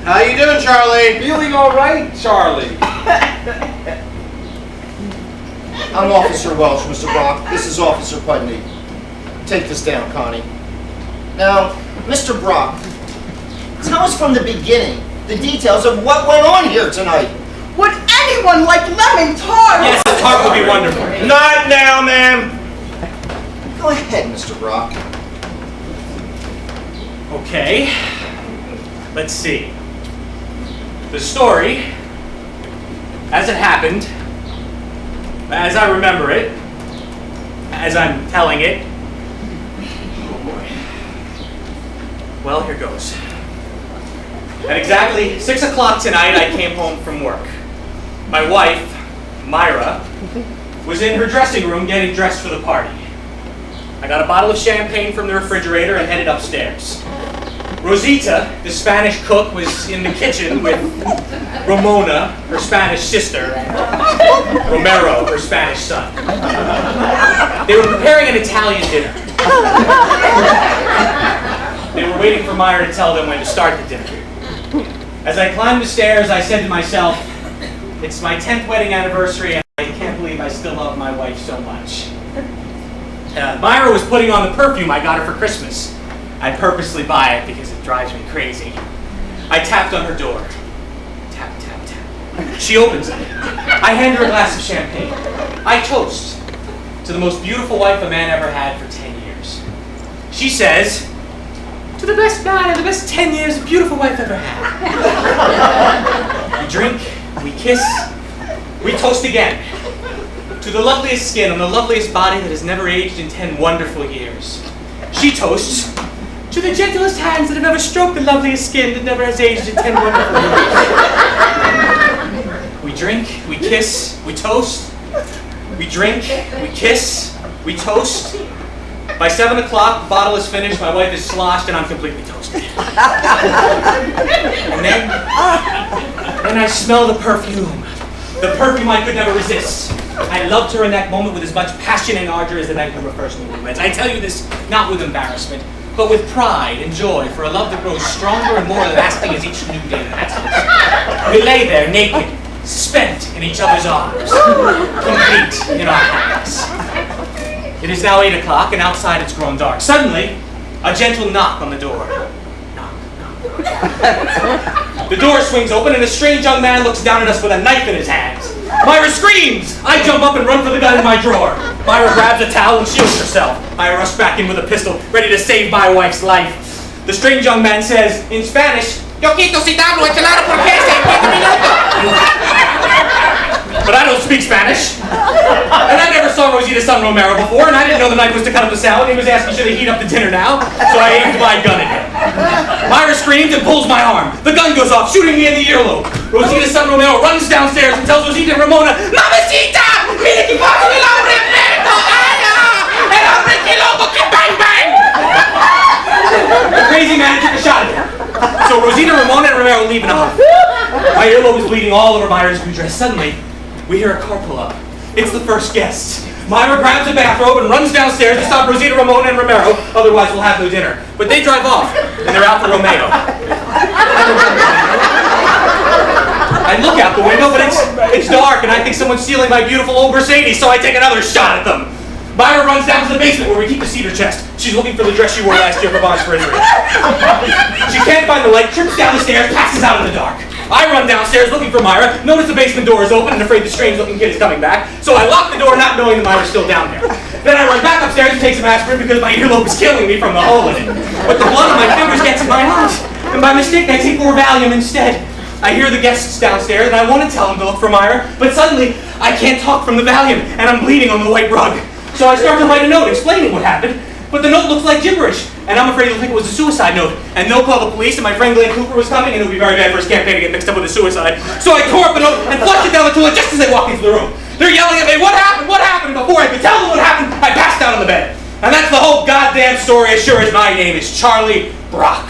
How you doing, Charlie? Feeling all right, Charlie? I'm Officer Welch, Mr. Brock. This is Officer Pudney. Take this down, Connie. Now, Mr. Brock, tell us from the beginning the details of what went on here tonight. Would anyone like lemon tart? Yes, the tart would be wonderful. Not now, ma'am. Go ahead, Mr. Brock. Okay. Let's see. The story, as it happened, as I remember it, as I'm telling it. Oh boy. Well, here goes. At exactly 6 o'clock tonight, I came home from work. My wife, Myra, was in her dressing room getting dressed for the party. I got a bottle of champagne from the refrigerator and headed upstairs. Rosita, the Spanish cook, was in the kitchen with Ramona, her Spanish sister, and Romero, her Spanish son. They were preparing an Italian dinner. They were waiting for Myra to tell them when to start the dinner. As I climbed the stairs, I said to myself, it's my 10th wedding anniversary and I can't believe I still love my wife so much. Myra was putting on the perfume I got her for Christmas. I purposely buy it because it drives me crazy. I tapped on her door. Tap, tap, tap. She opens it. I hand her a glass of champagne. I toast to the most beautiful wife a man ever had for 10 years. She says, to the best man and the best 10 years a beautiful wife ever had. We drink, we kiss, we toast again. To the loveliest skin on the loveliest body that has never aged in 10 wonderful years. She toasts to the gentlest hands that have ever stroked the loveliest skin that never has aged in 10 wonderful years. We drink, we kiss, we toast. We drink, we kiss, we toast. By 7 o'clock, the bottle is finished, my wife is sloshed, and I'm completely toasted. And then I smell the perfume. The perfume I could never resist. I loved her in that moment with as much passion and ardor as the night we were first newlyweds. I tell you this not with embarrassment, but with pride and joy for a love that grows stronger and more lasting as each new day passes. We lay there naked, spent in each other's arms, complete in our happiness. It is now 8 o'clock, and outside it's grown dark. Suddenly, a gentle knock on the door. Knock, knock. The door swings open, and a strange young man looks down at us with a knife in his hands. Myra screams! I jump up and run for the gun in my drawer. Myra grabs a towel and shields herself. I rush back in with a pistol, ready to save my wife's life. The strange young man says, in Spanish, Yo quito citado enchilada porque se 20 minutos. But I don't speak Spanish. And I never saw Rosita's son Romero before, and I didn't know the knife was to cut up the salad. He was asking should I heat up the dinner now, so I aimed my gun at him. Myra screams and pulls my arm. The gun goes off, shooting me in the earlobe. Rosita's son Romero runs downstairs and tells Rosita and Ramona, Mamacita! Mira que pasa el hombre muerto! El hombre que loco que bang bang! The crazy man took a shot at him. So Rosita, Ramona, and Romero leave in a huff. My earlobe is bleeding all over Myra's new dress. Suddenly, we hear a car pull up. It's the first guest. Myra grabs a bathrobe and runs downstairs to stop Rosita, Ramona, and Romero. Otherwise, we'll have no dinner. But they drive off, and they're out for Romeo. I look out the window, but it's dark, and I think someone's stealing my beautiful old Mercedes, so I take another shot at them. Myra runs down to the basement where we keep the cedar chest. She's looking for the dress she wore last year for Bob's for Israel. She can't find the light, trips down the stairs, passes out in the dark. I run downstairs looking for Myra, notice the basement door is open and afraid the strange-looking kid is coming back, so I lock the door not knowing that Myra's still down there. Then I run back upstairs and take some aspirin because my earlobe is killing me from the hole in it. But the blood on my fingers gets in my eyes, and by mistake I take more Valium instead. I hear the guests downstairs and I want to tell them to look for Myra, but suddenly I can't talk from the Valium and I'm bleeding on the white rug. So I start to write a note explaining what happened, but the note looks like gibberish, and I'm afraid they'll think it was a suicide note, and they'll call the police, and my friend Glenn Cooper was coming, and it would be very bad for his campaign to get mixed up with a suicide. So I tore up the note and flushed it down the toilet just as they walked into the room. They're yelling at me, what happened, what happened? Before I could tell them what happened, I passed out on the bed. And that's the whole goddamn story, as sure as my name is Charlie Brock.